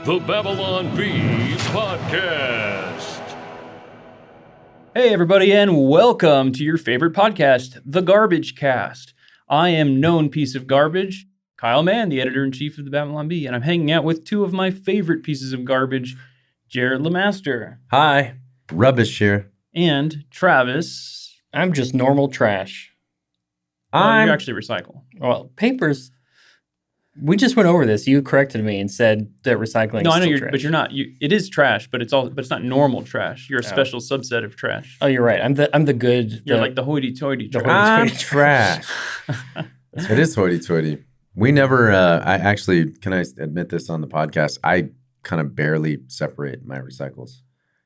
The Babylon Bee Podcast. Hey, everybody, and welcome to your favorite podcast, The Garbage Cast. I am known piece of garbage, Kyle Mann, the editor-in-chief of the Babylon Bee, and I'm hanging out with two of my favorite pieces of garbage, Jared Lemaster. Hi, rubbish here. And Travis. I'm just normal trash. You actually recycle. Well, papers. We just went over this. You corrected me and said that recycling. No, is I know still you're, trash. but you're not. It is trash, but it's not normal trash. You're a special subset of trash. Oh, you're right. I'm the good. You're like the hoity-toity trash. I'm trash. It is hoity-toity. We never. Can I admit this on the podcast? I kind of barely separate my recycles.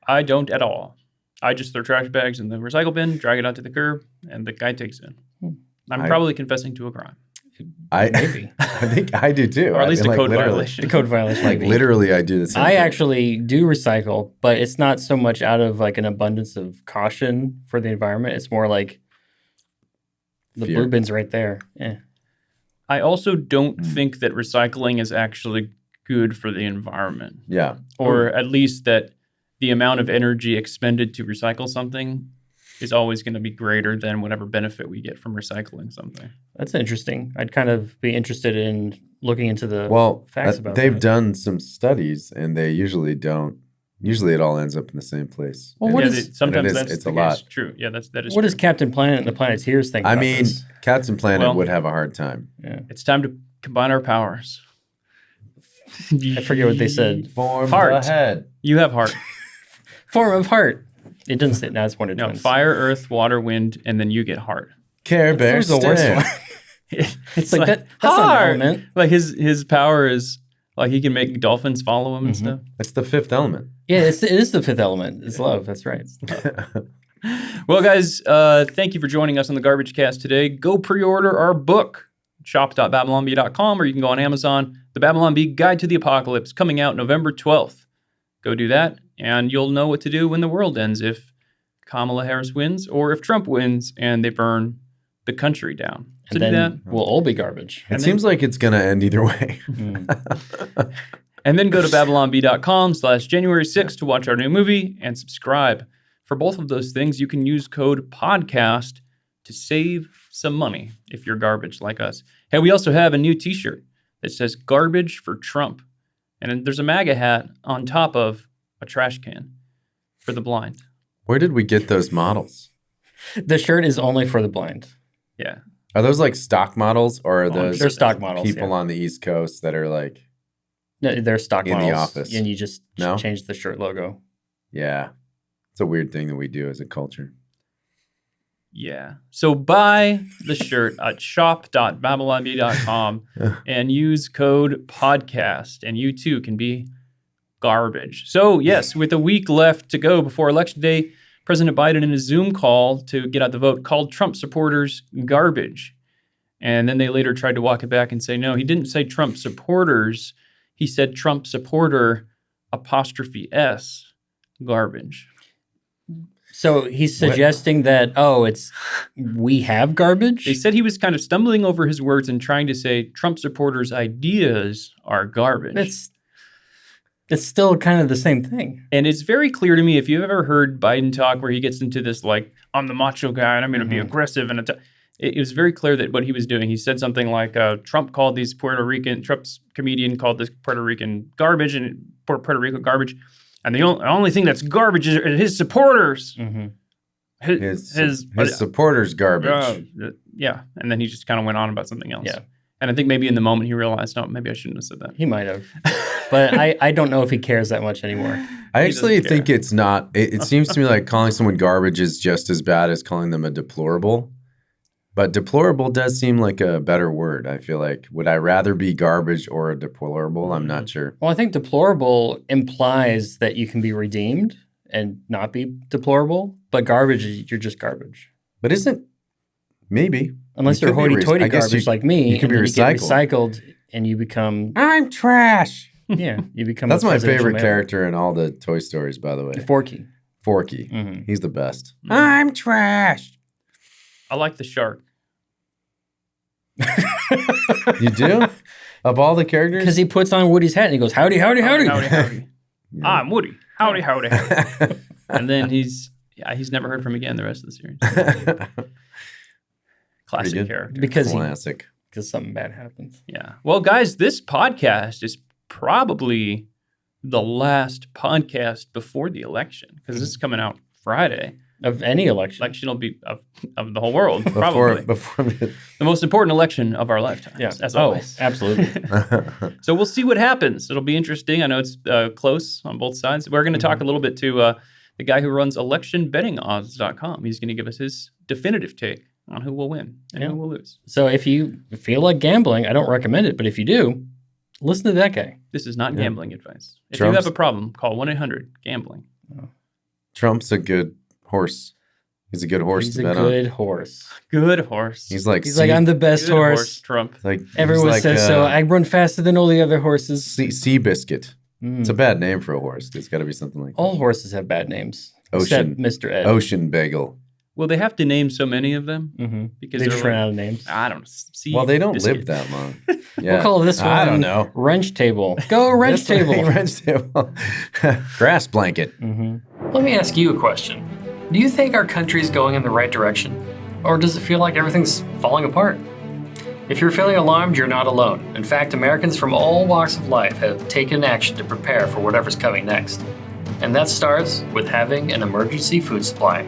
I don't at all. I just throw trash bags in the recycle bin, drag it out to the curb, and the guy takes it. I'm probably confessing to a crime. Maybe. I think I do too. Or at least a code literally. violation. The code violation. Like maybe. literally, I do the same I thing. actually do recycle, but it's not so much out of like an abundance of caution for the environment. It's more like the Fear. blue bin's right there. Yeah. I also don't think that recycling is actually good for the environment, Yeah. or at least that the amount of energy expended to recycle something is always going to be greater than whatever benefit we get from recycling something. That's interesting. I'd kind of be interested in looking into the facts about they've that. done some studies, and they usually don't. Usually, it all ends up in the same place. Well, And what Yeah, is- sometimes and it is- that's it's the a case. lot. True. Yeah, that is What true. does Captain Planet and the Planeteers think I about mean, this? Captain Planet Well- would have a hard time. Yeah. It's time to combine our powers. I forget what they said. Form Heart. ahead. You have heart. Form of heart. It doesn't say. Now it's Wonder No, Twins. fire, earth, water, wind, and then you get heart. Care Bear That was the worst stare. one. It's like that- that's not an heart. element. Like his power is like he can make dolphins follow him and stuff. It's the fifth element. Yeah, it is the fifth element. It's love. That's right. Well, guys, thank you for joining us on the Garbage Cast today. Go pre-order our book, shop.babylonbee.com, or you can go on Amazon. The Babylon Bee Guide to the Apocalypse, coming out November 12th. Go do that, and you'll know what to do when the world ends if Kamala Harris wins or if Trump wins and they burn the country down. So And do that. then we'll all be garbage. It seems like it's going to end either way. And then go to babylonbee.com/January 6th to watch our new movie and subscribe. For both of those things, you can use code PODCAST to save some money if you're garbage like us. Hey, we also have a new t-shirt that says Garbage for Trump. And then there's a MAGA hat on top of a trash can for the blind. Where did we get those models? The shirt is only for the blind. Yeah. Are those like stock models, or are those They're stock models. people on the East Coast that are like, No, they're stock in the models. office? And you just No? change the shirt logo. yeah, it's a weird thing that we do as a culture. Yeah. So buy the shirt at shop.babylonbee.com and use code podcast, and you too can be garbage. So yes, with a week left to go before Election Day, President Biden in a Zoom call to get out the vote called Trump supporters garbage. And then they later tried to walk it back and say, no, he didn't say Trump supporters. He said Trump supporter 'S garbage. So he's suggesting that, we have garbage? They said he was kind of stumbling over his words and trying to say Trump supporters' ideas are garbage. It's still kind of the same thing. And it's very clear to me, if you've ever heard Biden talk where he gets into this, like, I'm the macho guy and I'm going to be aggressive. And it was very clear that what he was doing, he said something like, Trump's comedian called this Puerto Rican garbage and Puerto Rico garbage. And the only thing that's garbage is his supporters. Mm-hmm. His supporters garbage. Yeah. And then he just kind of went on about something else. Yeah. And I think maybe in the moment he realized, no, maybe I shouldn't have said that. He might have. But I don't know if he cares that much anymore. I actually doesn't think it's not. It seems to me like calling someone garbage is just as bad as calling them a deplorable. But deplorable does seem like a better word. I feel like, would I rather be garbage or a deplorable? I'm not sure. Well, I think deplorable implies that you can be redeemed and not be deplorable. But garbage, you're just garbage. But maybe. Unless You you're could be hoity-toity I guess garbage like me. You can be and then you get recycled. recycled and you become, I'm trash. yeah, you become That's a my presidential favorite mail. character in all the Toy Stories, by the way. Forky. Forky. Mm-hmm. He's the best. I'm trash. I like the shark. You do? Of all the characters? Because he puts on Woody's hat and he goes, howdy, howdy, howdy. Howdy, howdy. I'm Woody. Howdy, howdy, howdy. And then he's never heard from again the rest of the series. Classic character. Because Classic. Because something bad happens. Yeah. Well, guys, this podcast is probably the last podcast before the election because this is coming out Friday. Of any election. Election will be of the whole world, probably. Before the most important election of our lifetimes, Yeah. as always. Absolutely. So we'll see what happens. It'll be interesting. I know it's close on both sides. We're going to talk a little bit to the guy who runs electionbettingodds.com. He's going to give us his definitive take on who will win and who will lose. So if you feel like gambling, I don't recommend it, but if you do, listen to that guy. This is not gambling advice. If Trump's- you have a problem, call 1-800-GAMBLING. Trump's a good horse. He's a good horse He's to a bet on. good horse. Good horse. He's like I'm the best Good horse. Trump. like Everyone he's like, says so. I run faster than all the other horses. sea biscuit. It's a bad name for a horse. There's got to be something like All horses have bad names. Ocean. Except Mr. Ed. Ocean bagel. Well, they have to name so many of them Mm-hmm. because They they're just ran like, out of names. I don't know. Sea Well, they don't biscuit. live that long. Yeah. We'll call this one I don't know. Wrench Table. Go Wrench This Table. thing, wrench table. Grass blanket. Let me ask you a question. Do you think our country is going in the right direction? Or does it feel like everything's falling apart? If you're feeling alarmed, you're not alone. In fact, Americans from all walks of life have taken action to prepare for whatever's coming next. And that starts with having an emergency food supply.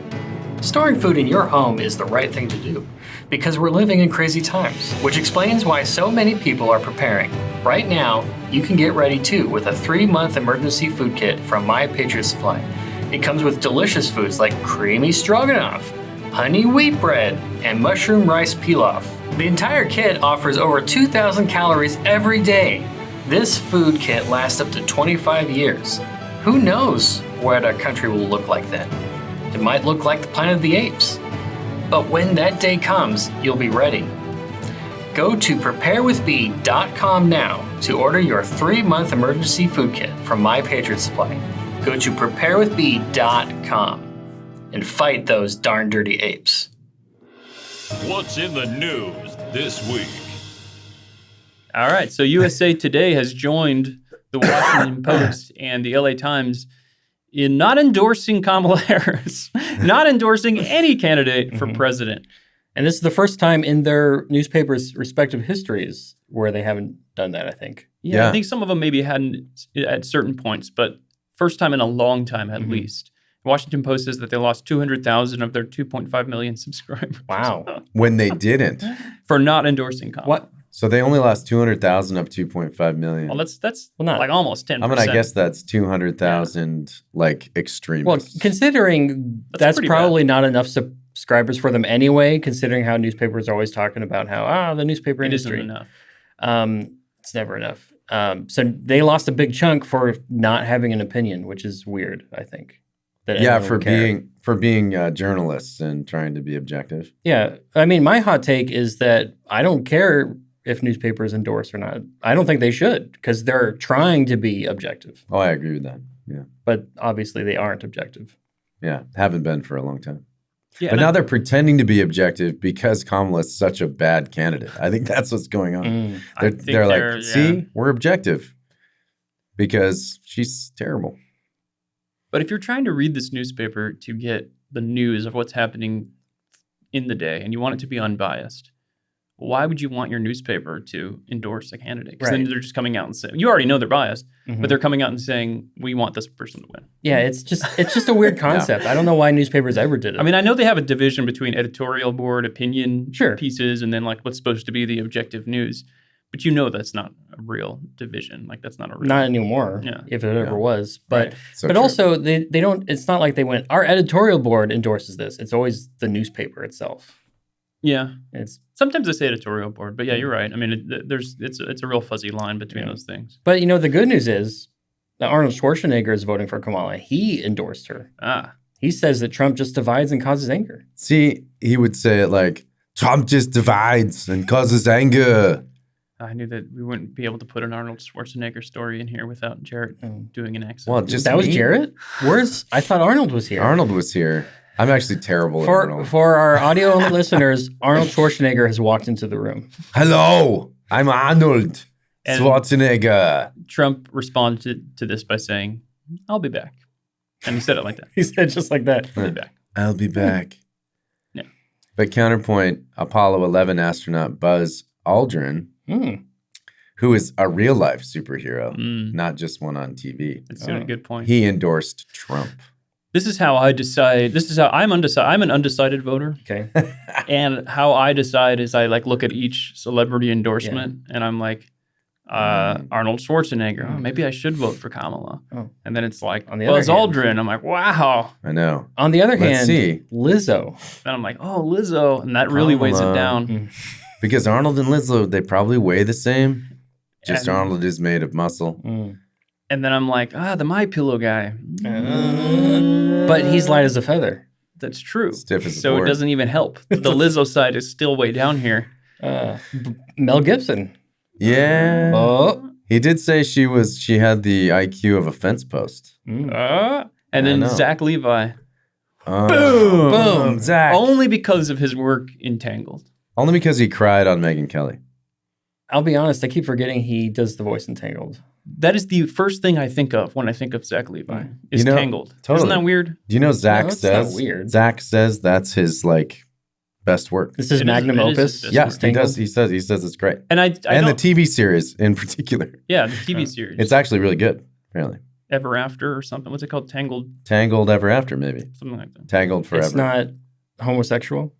Storing food in your home is the right thing to do, because we're living in crazy times, which explains why so many people are preparing. Right now, you can get ready too with a 3-month emergency food kit from My Patriot Supply. It comes with delicious foods like creamy stroganoff, honey wheat bread, and mushroom rice pilaf. The entire kit offers over 2,000 calories every day. This food kit lasts up to 25 years. Who knows what our country will look like then? It might look like the Planet of the Apes. But when that day comes, you'll be ready. Go to preparewithb.com now to order your 3-month emergency food kit from My Patriot Supply. Go to preparewithb.com and fight those darn dirty apes. What's in the news this week? All right. So USA Today has joined the Washington Post and the LA Times in not endorsing Kamala Harris, not endorsing any candidate for president. And this is the first time in their newspapers' respective histories where they haven't done that, I think. Yeah, I think some of them maybe hadn't at certain points, but first time in a long time at least. Washington Post says that they lost 200,000 of their 2.5 million subscribers. Wow. When they didn't. For not endorsing Kamala. What? So they only lost 200,000 of 2.5 million. Well, that's not- like almost 10%. I mean, I guess that's 200,000 like Well, extremists. considering That's that's pretty probably not enough subscribers for them anyway, considering how newspapers are always talking about how, the newspaper it isn't industry. enough. It's never enough. So they lost a big chunk for not having an opinion, which is weird, I think. That yeah, anyone would care. for being journalists and trying to be objective. Yeah. I mean, my hot take is that I don't care if newspapers endorse or not. I don't think they should because they're trying to be objective. Oh, I agree with that. Yeah. But obviously they aren't objective. Yeah. Haven't been for a long time. Yeah, But and now they're pretending to be objective because Kamala's such a bad candidate. I think that's what's going on. I They're, think they're like, they're- see, yeah. we're objective because she's terrible. But if you're trying to read this newspaper to get the news of what's happening in the day and you want it to be unbiased, why would you want your newspaper to endorse a candidate? Because then Right. they're just coming out and saying, you already know they're biased, Mhm. but they're coming out and saying, we want this person to win. Yeah, it's just a weird concept. I don't know why newspapers ever did it. I mean, I know they have a division between editorial board, opinion Sure. pieces, and then like what's supposed to be the objective news. But you know that's not a real division. Like that's not a real. not anymore, Yeah. if it ever Yeah. was. But Right. So but true. also they don't. It's not like they went. Our editorial board endorses this. It's always the newspaper itself. Yeah. It's Sometimes they say editorial board, but yeah, you're right. I mean, it's a real fuzzy line between Yeah. those things. but the good news is that Arnold Schwarzenegger is voting for Kamala. He endorsed her. Ah, He says that Trump just divides and causes anger. See, he would say it like, Trump just divides and causes anger. I knew that we wouldn't be able to put an Arnold Schwarzenegger story in here without Jarrett doing an accent. Well, just That was me. Jarrett. I thought Arnold was here. Arnold was here. I'm actually terrible at Arnold. For our audio listeners, Arnold Schwarzenegger has walked into the room. Hello, I'm Arnold. And Schwarzenegger. Trump responded to this by saying, "I'll be back," and he said it like that. He said just like that. I'll be back. I'll be back. Yeah. But counterpoint, Apollo 11 astronaut Buzz Aldrin, who is a real life superhero, not just one on TV. That's a good point. He endorsed Trump. This is how I decide. This is how I'm undecided. I'm an undecided voter. Okay. And how I decide is I like look at each celebrity endorsement and I'm like, Arnold Schwarzenegger. Oh, maybe I should vote for Kamala. Oh. And then it's like Buzz Aldrin. I'm like, wow. I know. On the other hand, see. Lizzo. And I'm like, oh, Lizzo. And that really weighs it down. Because Arnold and Lizzo, they probably weigh the same. Just Arnold is made of muscle. And then I'm like, the My Pillow guy. But he's light as a feather. That's true. Stiff as a so board. it doesn't even help. The Lizzo side is still way down here. Mel Gibson. Yeah. Oh. He did say she had the IQ of a fence post. And then Zach Levi. Boom. Zach. Only because of his work in Tangled. Only because he cried on Megyn Kelly. I'll be honest, I keep forgetting he does the voice in Tangled. That is the first thing I think of when I think of Zach Levi. Is Tangled. Totally. Isn't that weird? Do you know Zach No, it's says? not weird. Zach says that's his best work. This is magnum opus. Yeah, he does. He says it's great. And the TV series in particular. Yeah, the TV series. It's actually really good. Apparently. Ever After or something. What's it called? Tangled. Tangled Ever After, maybe. Something like that. Tangled Forever. It's not homosexual.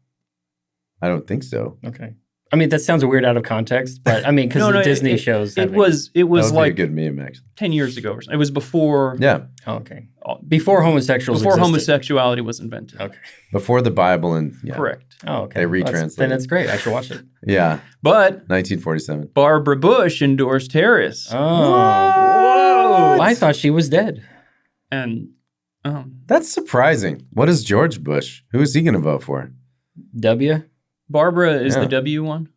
I don't think so. Okay. I mean, that sounds weird out of context, but I mean, because the Disney shows. It was like a good meme, actually. 10 years ago or something. It was before. Yeah. Oh, okay. Before homosexuals. Before existed. homosexuality was invented. Okay. Before the Bible and correct. Oh, okay. They retranslated. Then it's great. I should watch it. Yeah. But 1947. Barbara Bush endorsed Harris. Oh. Whoa. I thought she was dead. And that's surprising. What is George Bush? Who is he going to vote for? W. Barbara is the W one?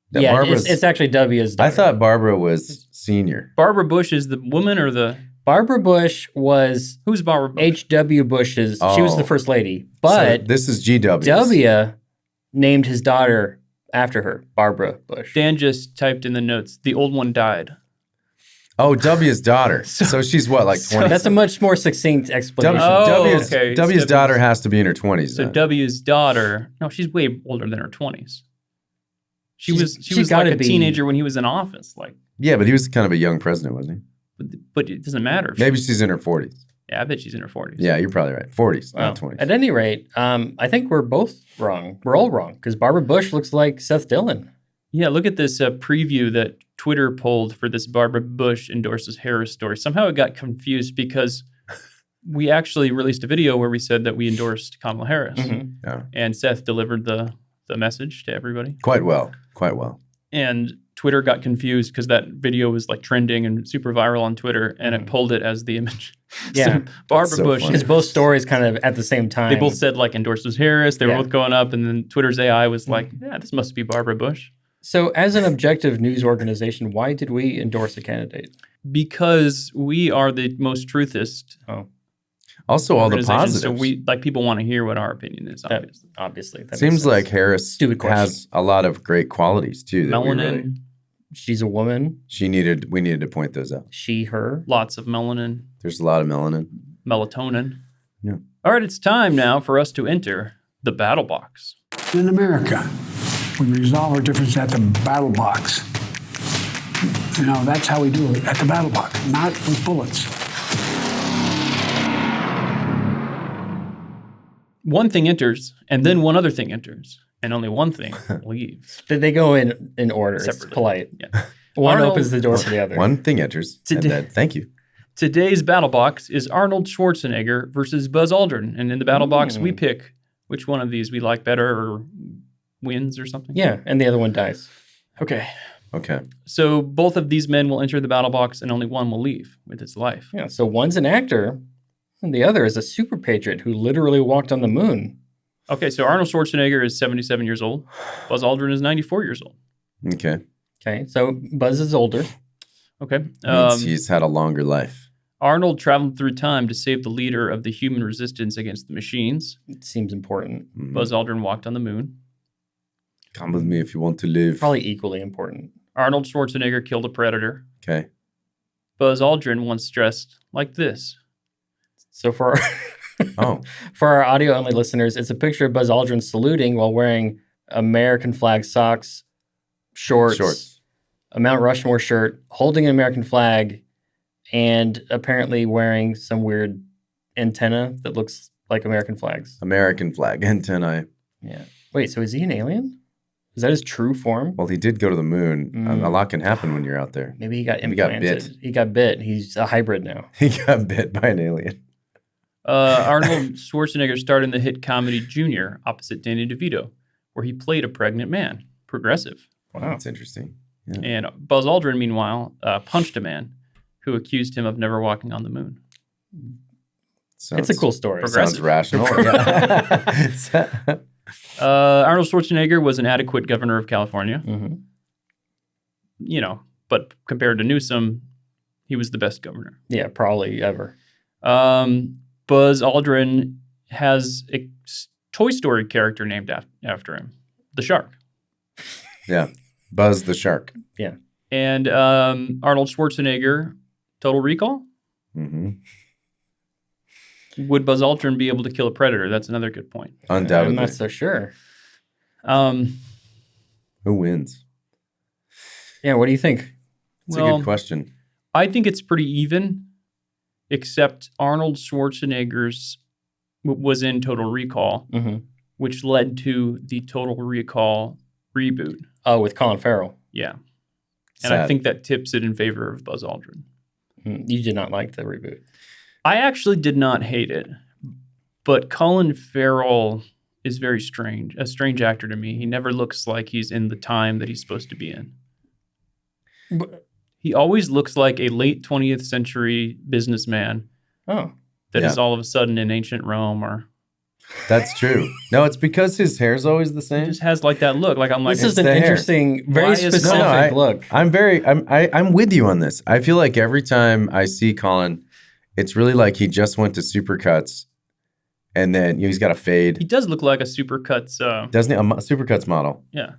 Yeah, it's actually W's daughter. I thought Barbara was senior. Barbara Bush is the woman or the... Barbara Bush was... Who's Barbara Bush? H.W. Bush's... She was the first lady. But... So this is GW. W named his daughter after her, Barbara Bush. Dan just typed in the notes, the old one died. Oh, W's daughter. So she's what, like 20? That's a much more succinct explanation. W's daughter has to be in her 20s. So then. W's daughter... No, she's way older than her 20s. She was like a teenager when he was in office. Yeah, but he was kind of a young president, wasn't he? But it doesn't matter. Maybe she's in her 40s. Yeah, I bet she's in her 40s. Yeah, you're probably right. 40s, Wow. not 20s. At any rate, I think we're both wrong. We're all wrong because Barbara Bush looks like Seth Dillon. Yeah, look at this preview that Twitter pulled for this Barbara Bush endorses Harris story. Somehow it got confused because we actually released a video where we said that we endorsed Kamala Harris. Mm-hmm. Yeah. And Seth delivered the message to everybody. Quite well. And Twitter got confused because that video was like trending and super viral on Twitter, and it pulled it as the image. Yeah. So Barbara Bush. Because both stories kind of at the same time. They both said like endorses Harris. They were both going up, and then Twitter's AI was like, yeah, this must be Barbara Bush. So as an objective news organization, why did we endorse a candidate? Because we are the most truthist. Oh. Also, all the positives. So we people want to hear what our opinion is. Obviously, that seems like Harris has a lot of great qualities too. Melanin. She's a woman. We needed to point those out. She, her. Lots of melanin. There's a lot of melanin. Melatonin. Yeah. All right, it's time now for us to enter the battle box. In America, we resolve our differences at the battle box. That's how we do it, at the battle box, not with bullets. One thing enters, and then one other thing enters, and only one thing leaves. Did they go in order? Separately. It's polite. Yeah. One opens the door for the other. One thing enters, and then thank you. Today's battle box is Arnold Schwarzenegger versus Buzz Aldrin, and in the battle box, we pick which one of these we like better or wins or something. Yeah, and the other one dies. Okay. So both of these men will enter the battle box, and only one will leave with his life. Yeah, so one's an actor, and the other is a super patriot who literally walked on the moon. Okay, so Arnold Schwarzenegger is 77 years old. Buzz Aldrin is 94 years old. Okay, so Buzz is older. Okay. Means he's had a longer life. Arnold traveled through time to save the leader of the human resistance against the machines. It seems important. Buzz Aldrin walked on the moon. Come with me if you want to live. Probably equally important. Arnold Schwarzenegger killed a predator. Okay. Buzz Aldrin once dressed like this. So for Oh, for our audio only listeners, it's a picture of Buzz Aldrin saluting while wearing American flag socks, shorts, a Mount Rushmore shirt, holding an American flag, and apparently wearing some weird antenna that looks like American flags. American flag antennae. Yeah. Wait, so is he an alien? Is that his true form? Well, he did go to the moon. A lot can happen when you're out there. Maybe he got He got implanted. bit. He got bit. He's a hybrid now. He got bit by an alien. Arnold Schwarzenegger starred in the hit comedy Junior opposite Danny DeVito, where he played a pregnant man. Progressive. Wow. That's interesting. Yeah. And Buzz Aldrin, meanwhile, punched a man who accused him of never walking on the moon. Sounds, It's a cool story. Sounds rational. Yeah. Arnold Schwarzenegger was an adequate governor of California. Mm-hmm. You know, but compared to Newsom, he was the best governor. Yeah, probably ever. Buzz Aldrin has a Toy Story character named after him, the shark. Yeah. Buzz the shark. Yeah. And Arnold Schwarzenegger, Total Recall? Mm-hmm. Would Buzz Aldrin be able to kill a predator? That's another good point. Undoubtedly. I'm not so sure. Who wins? Yeah, what do you think? It's a Well, good question. I think it's pretty even, except Arnold Schwarzenegger's was in Total Recall, Mm-hmm. which led to the Total Recall reboot. Oh, with Colin Farrell. Yeah. And I Sad. think that tips it in favor of Buzz Aldrin. You did not like the reboot. I actually did not hate it, but Colin Farrell is very strange, a strange actor to me. He never looks like he's in the time that he's supposed to be in. He always looks like a late 20th century businessman Oh. that is Yeah. all of a sudden in ancient Rome, or That's true. No, it's because his hair's always the he same. just has like that look. Like I'm like, This is it's an the hair. interesting, very Why is specific Colin- look. I'm with you on this. I feel like every time I see Colin, it's really like he just went to Supercuts, and then he's got a he fade, does look like a Supercuts. doesn't he? A Supercuts model, Yeah,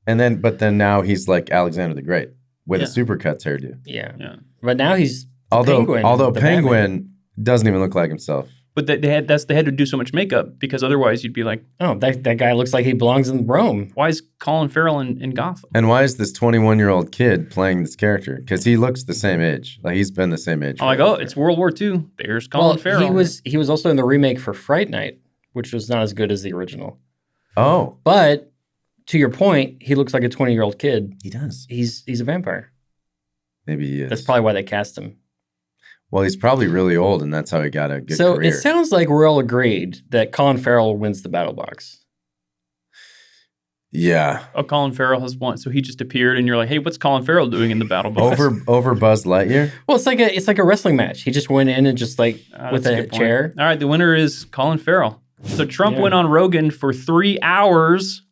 but then now he's like Alexander the Great with Yeah. a Supercuts hairdo. Yeah. yeah. But now he's the Although Penguin, the Penguin doesn't even look like himself. But they had to do so much makeup because otherwise you'd be like, Batman. Oh, that guy looks like he belongs in Rome. why is Colin Farrell in Gotham? And why is this 21-year-old kid playing this character? Because he looks the same age. Like he's been the same age. I'm like, oh, it's World War II. There's Colin Farrell. he was also in the remake for Fright Night, which was not as good as the original. Oh, But to your point, he looks like a 20-year-old kid. he does. He's a vampire. Maybe he is. That's probably why they cast him. Well, he's probably really old, and that's how he got a good So career. it sounds like we're all agreed that Colin Farrell wins the battle box. Yeah, Oh, Colin Farrell has won. So he just appeared, and you're like, hey, what's Colin Farrell doing in the battle box? over Buzz Lightyear. Well, it's like a wrestling match. He just went in and just like with That's a good point. chair. All right, the winner is Colin Farrell. So Trump Yeah. went on Rogan for 3 hours,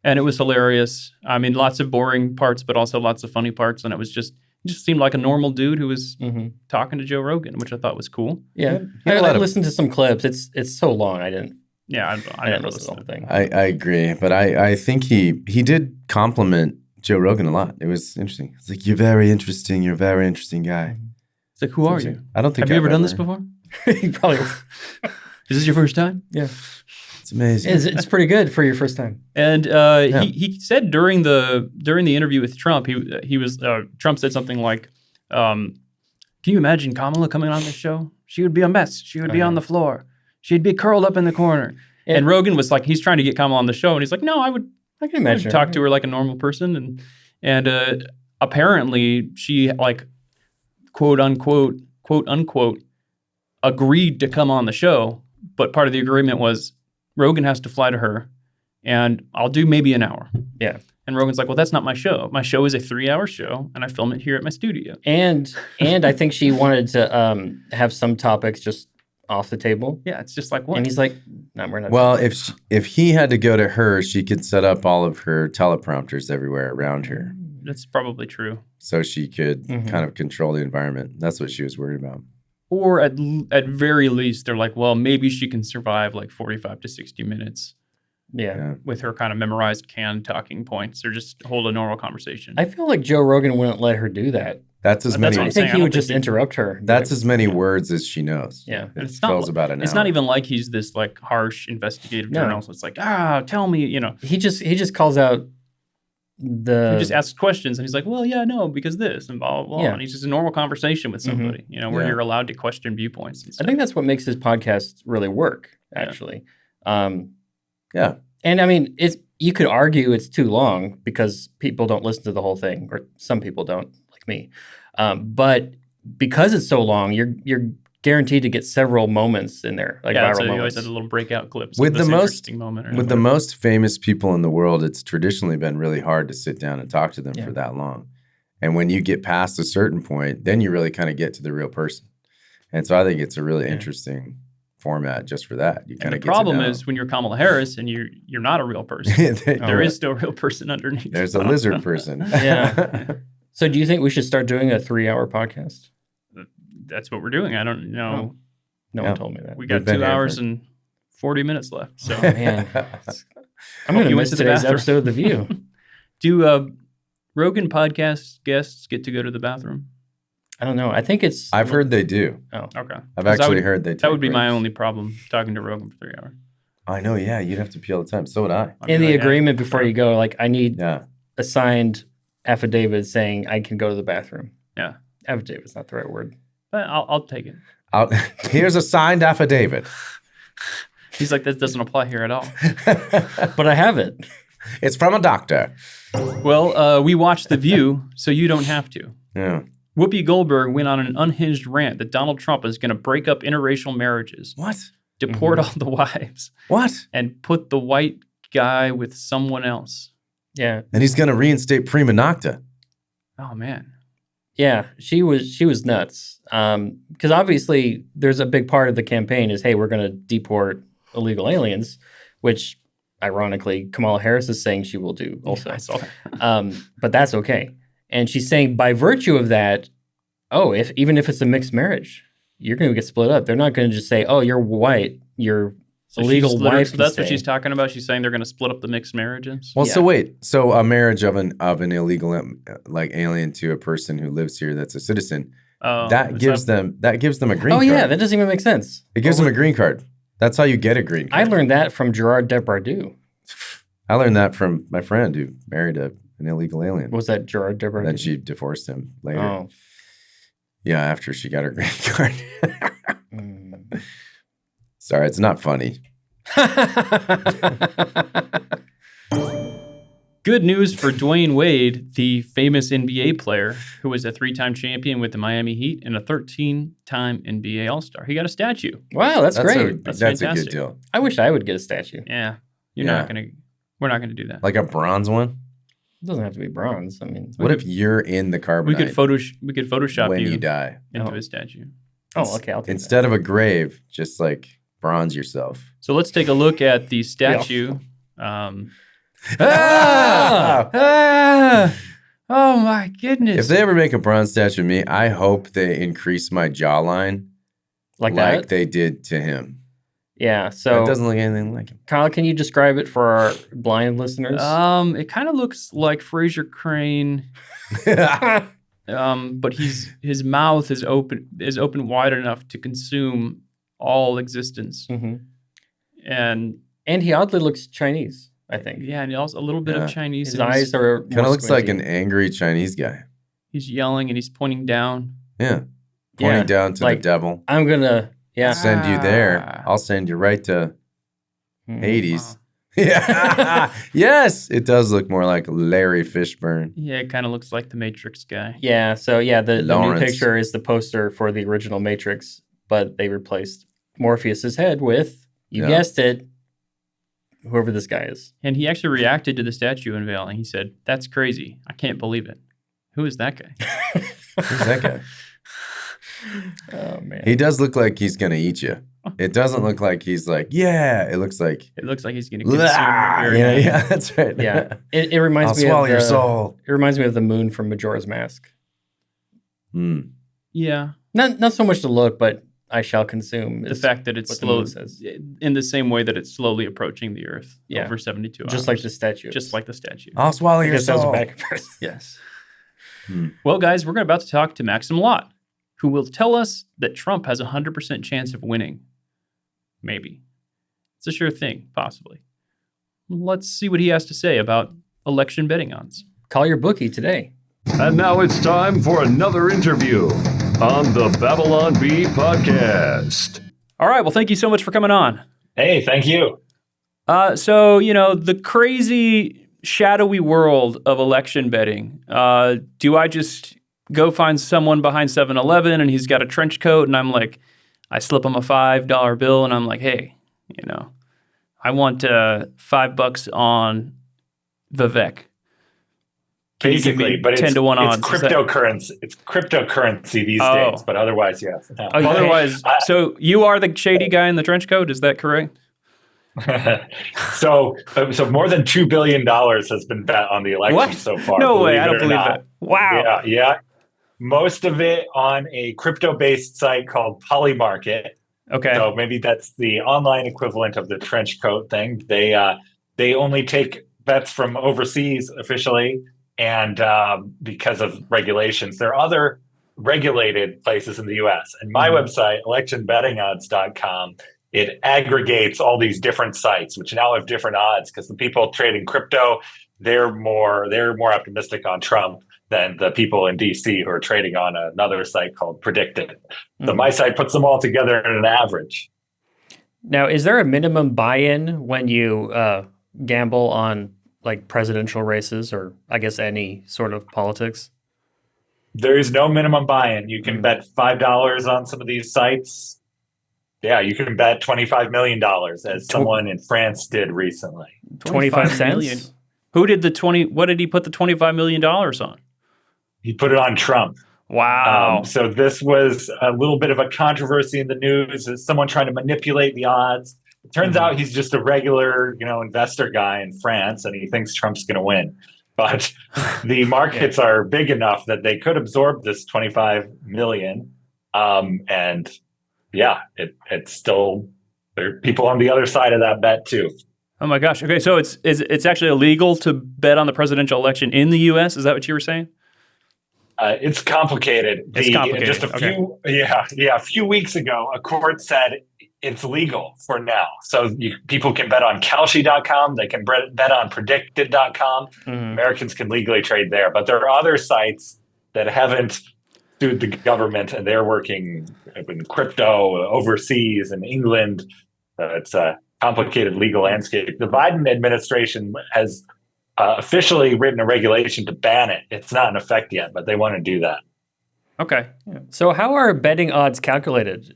and it was hilarious. I mean, lots of boring parts, but also lots of funny parts, and he just seemed like a normal dude who was Mm-hmm. talking to Joe Rogan, which I thought was cool. Yeah, He had a lot I of- listened to some clips. It's so long. I didn't Yeah, I listen didn't to the listen whole to it. thing. I agree, but I think he did compliment Joe Rogan a lot. It was interesting. It's like, you're very interesting. You're a very interesting guy. It's like, who are you? I don't think Have you I've ever done this before? He probably Is this your first time? yeah. It's amazing. It's pretty good for your first time. And he said during the interview with Trump, he was Trump said something like, "Can you imagine Kamala coming on this show? She would be a mess. She would be on the floor. She'd be curled up in the corner." And Rogan was like, he's trying to get Kamala on the show, and he's like, "No, I would I can imagine. talk to her like a normal person." And apparently she like quote unquote agreed to come on the show, but part of the agreement was Rogan has to fly to her, and I'll do maybe an hour. Yeah. And Rogan's like, well, that's not my show. My show is a 3-hour show, and I film it here at my studio. And I think she wanted to have some topics just off the table. Yeah, it's just like, what? And he's like, no, we're not. Well, if he had to go to her, she could set up all of her teleprompters everywhere around her, That's probably true. so she could Mhm. kind of control the environment. That's what she was worried about. Or at very least, they're like, well, maybe she can survive like 45 to 60 minutes Yeah. with her kind of memorized canned talking points, or just hold a normal conversation. I feel like Joe Rogan wouldn't let her do that. That's as That's many. what I I'm think saying. I he don't would think just he- interrupt her. That's as many words as she knows. Yeah. And It it's not fills about an It's hour. not even like he's this like harsh investigative No. journalist. It's like, tell me, you know. He just calls out the. He just asks questions, and he's like, well, yeah, no, because this, and blah, blah, blah. Yeah. And he's just a normal conversation with somebody, you know, where Yeah. you're allowed to question viewpoints and I stuff. think that's what makes his podcast really work. Yeah. Actually. Yeah. And I mean, you could argue it's too long because people don't listen to the whole thing, or some people don't, like me. But because it's so long, you're guaranteed to get several moments in there, like yeah, viral so you always moments. have the little breakout clips With of the this most- interesting moment. or With the whatever. most famous people in the world, it's traditionally been really hard to sit down and talk to them Yeah. for that long. And when you get past a certain point, then you really kind of get to the real person. And so I think it's a really interesting format just for that. You And kind the of get problem to know. is when you're Kamala Harris and you're not a real person, there is still a real person underneath. There's a lizard person. Yeah. So do you think we should start doing a 3-hour podcast? That's what we're doing. I don't know. No Yeah. one told me that. We got We've been 2 here hours for- and 40 minutes left. So Oh, man. I'm Hope going to you went miss to the today's bathroom. episode of The View. do Rogan podcast guests get to go to the bathroom? I don't know. I think it's. I've heard they do. Oh. Okay. I've 'Cause actually heard they. That would be take my breaks. only problem talking to Rogan for 3 hours. I know. Yeah, you'd have to pee all the time. So would I. I'd be In the like, agreement before you go, like, I need Yeah. a signed affidavit saying I can go to the bathroom. Yeah. Affidavit's not the right word. But I'll take it. Here's a signed affidavit. He's like, that doesn't apply here at all. But I have it. It's from a doctor. Well, we watched The View, so you don't have to. Yeah. Whoopi Goldberg went on an unhinged rant that Donald Trump is going to break up interracial marriages, What? deport all the wives, What? and put the white guy with someone else. Yeah. And he's going to reinstate prima nocta. Oh, man. Yeah. She was nuts. Because obviously there's a big part of the campaign is, hey, we're going to deport illegal aliens, which ironically Kamala Harris is saying she will do also. I saw that. But that's okay. And she's saying by virtue of that, even if it's a mixed marriage, you're going to get split up. They're not going to just say, oh, you're white, your So illegal she's literally- wife. so can that's what stay. she's talking about. She's saying they're going to split up the mixed marriages. Well, Yeah. so wait. So a marriage of an illegal like alien to a person who lives here that's a citizen, that gives them a green Oh card. yeah, that doesn't even make sense. It gives them a green card. That's how you get a green I card. learned that from Gerard Depardieu. I learned that from my friend who married an illegal alien. Was that Gerard Depardieu? Then she divorced him later. Oh. Yeah, after she got her green card. Mm. Sorry, it's not funny. Good news for Dwayne Wade, the famous NBA player who was a 3-time champion with the Miami Heat and a 13-time NBA All-Star. He got a statue. Wow, that's great. That's That's a fantastic. good deal. I wish I would get a statue. Yeah. We're Yeah. not going to do that. Like a bronze one. It doesn't have to be bronze. I mean, What if you're in the we could carbonite Photoshop when you you die? into Oh. a statue. oh, okay, I'll take Instead of a grave, just like bronze yourself. So let's take a look at the statue. Ah! Oh my goodness. If they ever make a bronze statue of me, I hope they increase my jawline like like that. they did to him. Yeah. It So, doesn't look anything like him. Kyle, can you describe it for our blind listeners? it kind of looks like Fraser Crane, but his mouth is open wide enough to consume all existence. Mhm. And And he oddly looks Chinese, I think. yeah, and also a little bit Yeah. of Chinese. His in eyes are Kind of looks like an angry Chinese guy. He's yelling and he's pointing down. Yeah. Pointing Yeah, down to like- the devil. I'm gonna. Yeah. Send you there. Ah. I'll send you right to Mhm. Hades. Yeah. Yes. It does look more like Larry Fishburne. Yeah, it kind of looks like the Matrix guy. Yeah. So yeah, the new Lawrence. picture is the poster for the original Matrix, but they replaced Morpheus's head with, you Yeah. guessed it, whoever this guy is. And he actually reacted to the statue unveiling. He said, "That's crazy. I can't believe it. Who is that guy?" Who's that guy? Oh man. He does look like he's going to eat you. It doesn't look like he's like, yeah. It looks like, It looks like he's going to consume "Blah." your yeah, very yeah, that's right. Yeah. It reminds I'll me swallow of your the, soul. It reminds me of the moon from Majora's Mask. Mm. Yeah. Not so much the look, but I shall consume. The fact that it's what the slow, moon says. in the same way that it's slowly approaching the Earth Yeah. over 72 hours. Just like the statue. Just like the statue. I'll swallow I your guess that was a soul. bad comparison. Yes. Hmm. Well, guys, we're about to talk to Maxim Lott, who will tell us that Trump has a 100% chance of winning. Maybe. It's a sure thing, possibly. Let's see what he has to say about election betting odds. Call your bookie today. And now it's time for another interview on the Babylon Bee podcast. All right. Well, thank you so much for coming on. Hey, thank you. So, the crazy, shadowy world of election betting, do I just go find someone behind 7-Eleven and he's got a trench coat and I'm like, I slip him a $5 bill and I'm like, hey, I want $5 on Vivek. Can you give me Basically, but 10 to 1 odds? it's cryptocurrency. It's cryptocurrency these Oh. days, but otherwise, yes. No. Okay. Otherwise, so you are the shady guy in the trench coat, is that correct? So more than $2 billion has been bet on the election What? so far. No way, I it don't or believe not. that. Wow. Yeah. Most of it on a crypto-based site called Polymarket. Okay. So maybe that's the online equivalent of the trench coat thing. They only take bets from overseas officially, and because of regulations. There are other regulated places in the U.S. And my website, electionbettingodds.com, it aggregates all these different sites, which now have different odds because the people trading crypto, they're more optimistic on Trump than the people in D.C. who are trading on another site called Predicted. So my site puts them all together in an average. Now, is there a minimum buy-in when you gamble on like presidential races or I guess any sort of politics? There is no minimum buy-in. You can bet $5 on some of these sites. Yeah, you can bet $25 million, as someone in France did recently. 25 cents? million. Who did what did he put the $25 million on? He put it on Trump. Wow. So this was a little bit of a controversy in the news. Is someone trying to manipulate the odds? It turns out he's just a regular, investor guy in France, and he thinks Trump's going to win. But the markets are big enough that they could absorb this 25 million. And yeah, it's still, there are people on the other side of that bet too. Oh my gosh. Okay, so it's actually illegal to bet on the presidential election in the U.S. Is that what you were saying? It's complicated. It's complicated. Just a few weeks ago, a court said it's legal for now. So people can bet on Kalshi.com. They can bet on Predicted.com. Americans can legally trade there. But there are other sites that haven't sued the government, and they're working in crypto overseas in England. It's a complicated legal landscape. The Biden administration has officially written a regulation to ban it. It's not in effect yet, but they want to do that. Okay. So how are betting odds calculated?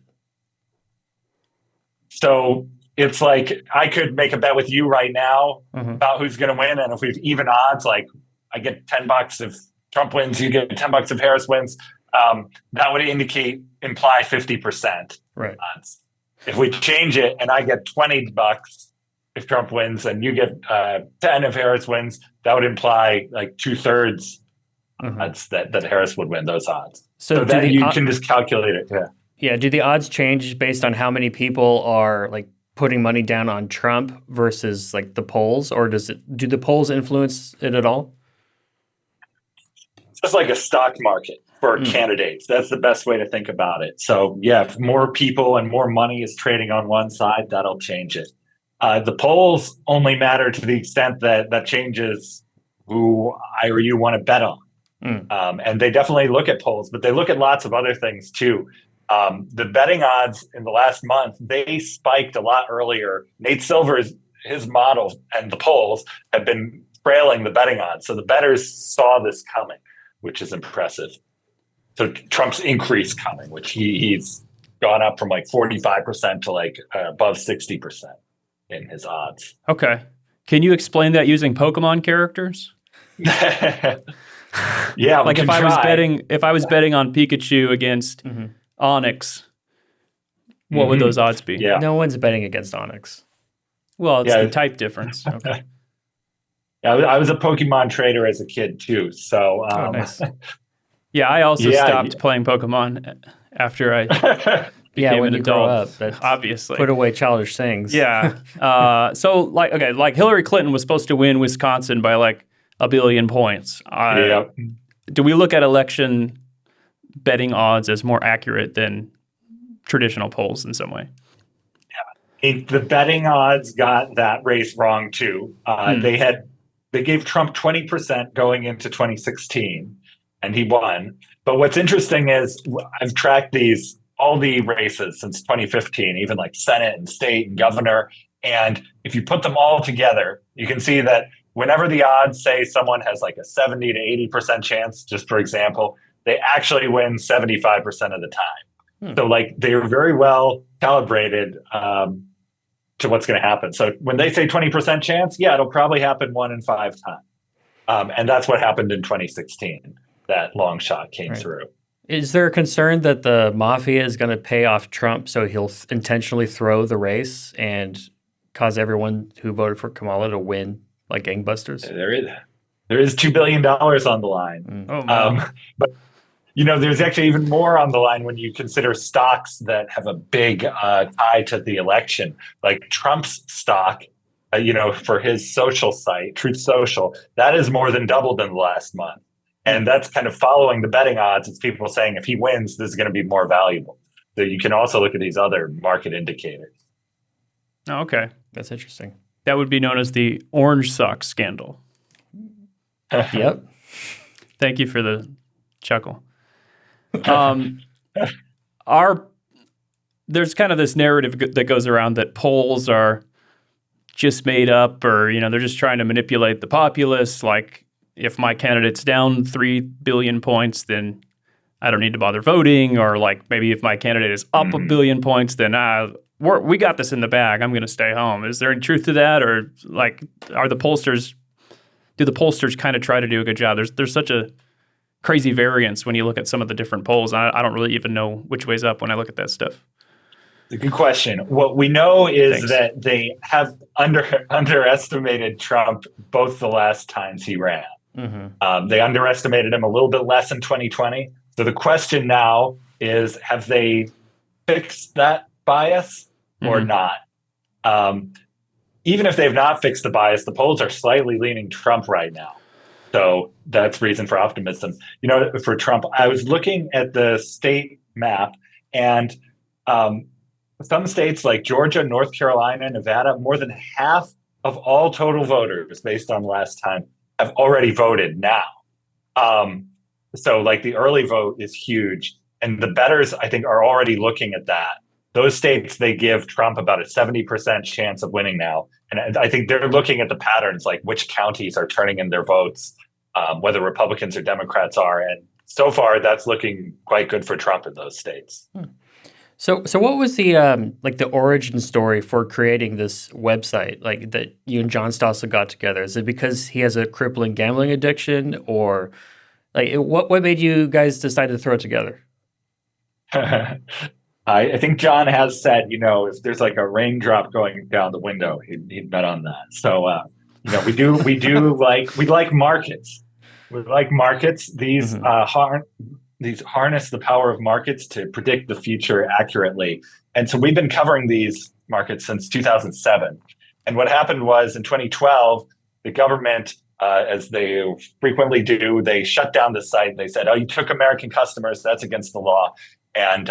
So it's like I could make a bet with you right now about who's going to win. And if we've even odds, like I get $10 if Trump wins, you get $10 if Harris wins. That would imply 50% Right. odds. If we change it and I get $20 if Trump wins and you get 10 if Harris wins, that would imply like 2/3 odds that Harris would win those odds. So then you can just calculate it. Yeah. Yeah. Do the odds change based on how many people are like putting money down on Trump versus like the polls, or do the polls influence it at all? It's just like a stock market for candidates. That's the best way to think about it. So yeah, if more people and more money is trading on one side, that'll change it. The polls only matter to the extent that changes who I or you want to bet on. And they definitely look at polls, but they look at lots of other things too. The betting odds in the last month, they spiked a lot earlier. Nate Silver's, his model and the polls have been trailing the betting odds. So the bettors saw this coming, which is impressive. So Trump's increase coming, which he's gone up from like 45% to like above 60% in his odds. Okay. Can you explain that using Pokemon characters? Yeah, like if I was betting on Pikachu against Onyx, what would those odds be? Yeah. No one's betting against Onyx. Well, it's the type difference. Okay. Yeah, I was a Pokemon trader as a kid too. So Oh, nice. Yeah, I also stopped playing Pokemon after I became when an you grow adult. up, that's Obviously. put away childish things. Yeah. So like Hillary Clinton was supposed to win Wisconsin by like 1 billion points. Yep. Do we look at election betting odds as more accurate than traditional polls in some way? The betting odds got that race wrong too. They gave Trump 20% going into 2016, and he won. But what's interesting is I've tracked all the races since 2015, even like Senate and state and governor. And if you put them all together, you can see that whenever the odds say someone has like a 70 to 80% chance, just for example, they actually win 75% of the time. So like they're very well calibrated to what's going to happen. So when they say 20% chance, yeah, it'll probably happen 1 in 5 times. And that's what happened in 2016. That long shot came through. Is there a concern that the mafia is going to pay off Trump so he'll intentionally throw the race and cause everyone who voted for Kamala to win like gangbusters? There is $2 billion on the line. Oh, wow. But there's actually even more on the line when you consider stocks that have a big tie to the election, like Trump's stock. For his social site, Truth Social, that is more than doubled in the last month. And that's kind of following the betting odds. It's people saying if he wins, this is going to be more valuable. So you can also look at these other market indicators. Oh, okay. That's interesting. That would be known as the orange sock scandal. Yep. Thank you for the chuckle. There's kind of this narrative that goes around that polls are just made up, or they're just trying to manipulate the populace. Like, if my candidate's down 3 billion points, then I don't need to bother voting. Or like maybe if my candidate is up 1 billion points, then we got this in the bag. I'm going to stay home. Is there any truth to that, or like do the pollsters kind of try to do a good job? There's such a crazy variance when you look at some of the different polls. I don't really even know which way's up when I look at that stuff. It's a good question. What we know is Thanks. that they have underestimated Trump both the last times he ran. They underestimated him a little bit less in 2020. So the question now is, have they fixed that bias or not? Even if they've not fixed the bias, the polls are slightly leaning Trump right now. So that's reason for optimism. For Trump, I was looking at the state map, and some states like Georgia, North Carolina, Nevada, more than half of all total voters, based on last time, have already voted now. So like the early vote is huge. And the bettors, I think, are already looking at that. Those states, they give Trump about a 70% chance of winning now. And I think they're looking at the patterns, like which counties are turning in their votes, whether Republicans or Democrats are. And so far, that's looking quite good for Trump in those states. So what was the the origin story for creating this website, like that you and John Stossel got together? Is it because he has a crippling gambling addiction, or like what made you guys decide to throw it together? I think John has said, if there's like a raindrop going down the window, he'd bet on that. So we like markets. We like markets. These harness the power of markets to predict the future accurately. And so we've been covering these markets since 2007. And what happened was in 2012, the government, as they frequently do, they shut down the site. They said, you took American customers. That's against the law. And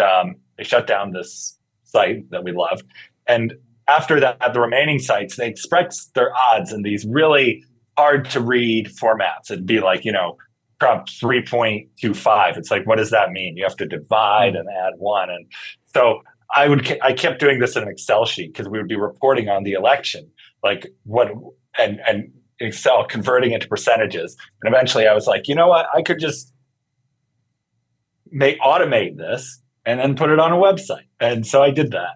they shut down this site that we love. And after that, the remaining sites, they express their odds in these really hard to read formats. It'd be like, Trump 3.25. It's like, what does that mean? You have to divide and add 1. And so I kept doing this in an Excel sheet because we would be reporting on the election, like what, and Excel converting into percentages. And eventually I was like, you know what? I could just automate this and then put it on a website. And so I did that.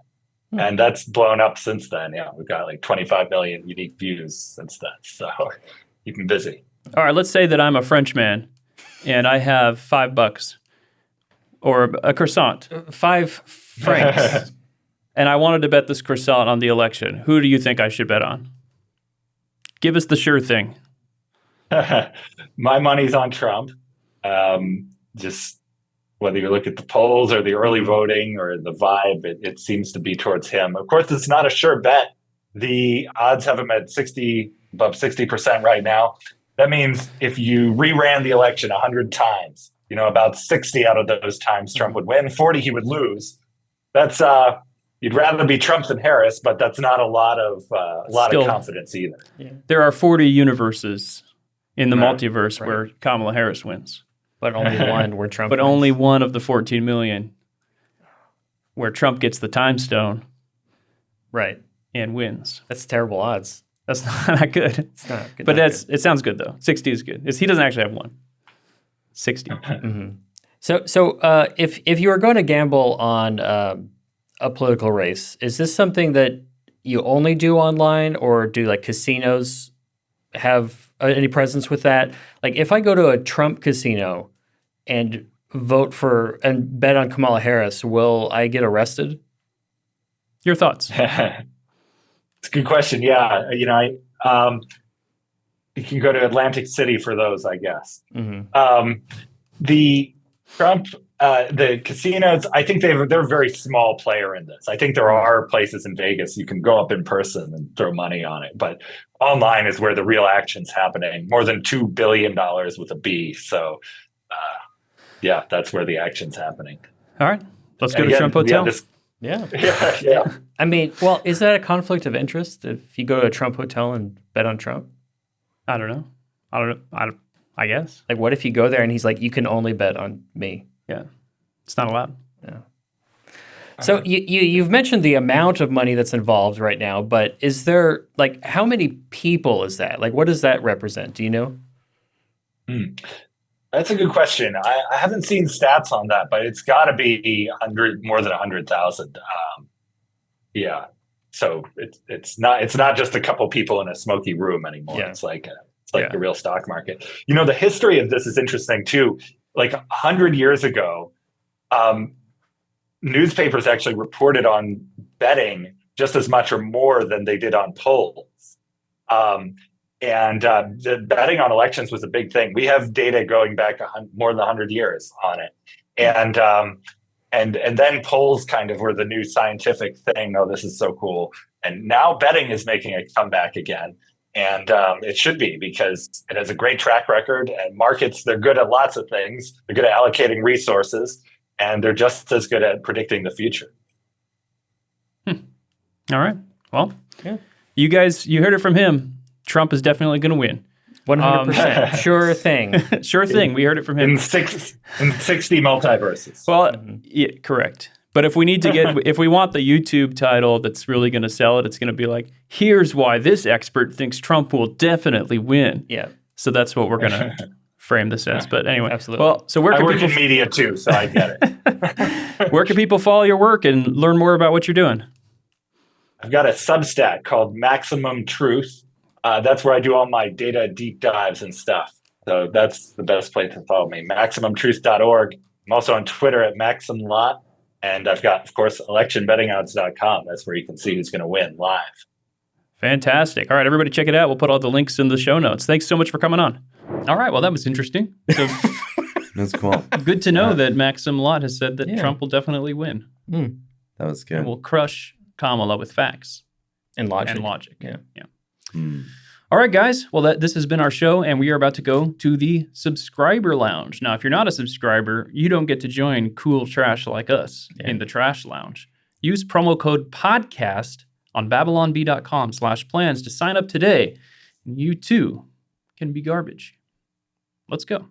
And that's blown up since then. Yeah, we've got like 25 million unique views since then. So keep me busy. All right, let's say that I'm a Frenchman and I have $5 or a croissant, 5 francs, and I wanted to bet this croissant on the election. Who do you think I should bet on? Give us the sure thing. My money's on Trump. whether you look at the polls or the early voting or the vibe, it seems to be towards him. Of course, it's not a sure bet. The odds have him at above 60% right now. That means if you reran the election 100 times, about 60 out of those times Trump would win, 40 he would lose. That's you'd rather be Trump than Harris, but that's not a lot of confidence either. Yeah. There are 40 universes in the multiverse where Kamala Harris wins. But only one where Trump But wins. only one of the 14 million where Trump gets the time stone. Right. And wins. That's terrible odds. That's not good. It's not good. But it sounds good, though. 60 is good. He doesn't actually have one. 60. Mm-hmm. So if you were going to gamble on a political race, is this something that you only do online, or do like casinos have any presence with that? Like if I go to a Trump casino and vote for and bet on Kamala Harris, will I get arrested? Your thoughts? It's a good question. Yeah, you can go to Atlantic City for those, I guess. Mm-hmm. The Trump, the casinos, I think they're a very small player in this. I think there are places in Vegas you can go up in person and throw money on it, but online is where the real action's happening. More than $2 billion with a B. So, yeah, that's where the action's happening. All right, let's go to Trump Hotel. Yeah. I mean, well, is that a conflict of interest if you go to a Trump hotel and bet on Trump? I don't know. I guess. Like, what if you go there and he's like, you can only bet on me? Yeah. It's not allowed. Yeah. So you've mentioned the amount of money that's involved right now, but is there, like, how many people is that? Like, what does that represent? Do you know? That's a good question. I haven't seen stats on that, but it's got to be more than 100,000. Yeah. So it's not just a couple people in a smoky room anymore. Yeah. It's like the real stock market. The history of this is interesting too. Like 100 years ago, newspapers actually reported on betting just as much or more than they did on polls. And the betting on elections was a big thing. We have data going back more than 100 years on it. And then polls kind of were the new scientific thing. Oh, this is so cool. And now betting is making a comeback again. And it should be, because it has a great track record, and markets, they're good at lots of things. They're good at allocating resources, and they're just as good at predicting the future. All right. Well, you guys, you heard it from him. Trump is definitely going to win. 100%. Sure thing. Sure thing. We heard it from him. In 60 multiverses. Well, yeah, correct. But if we need to if we want the YouTube title that's really going to sell it, it's going to be like, here's why this expert thinks Trump will definitely win. Yeah. So that's what we're going to frame this as. But anyway. Absolutely. Well, so where I can work people in media too, so I get it. Where can people follow your work and learn more about what you're doing? I've got a Substack called Maximum Truth. That's where I do all my data deep dives and stuff. So that's the best place to follow me, MaximumTruth.org. I'm also on Twitter at Maxim Lott. And I've got, of course, electionbettingodds.com. That's where you can see who's going to win live. Fantastic. All right, everybody check it out. We'll put all the links in the show notes. Thanks so much for coming on. All right, well, that was interesting. So that's cool. Good to know that Maxim Lott has said that Trump will definitely win. That was good. And will crush Kamala with facts. And logic. Yeah. All right, guys. Well, this has been our show, and we are about to go to the subscriber lounge. Now, if you're not a subscriber, you don't get to join cool trash like us in the trash lounge. Use promo code PODCAST on babylonb.com/plans to sign up today, and you too can be garbage. Let's go.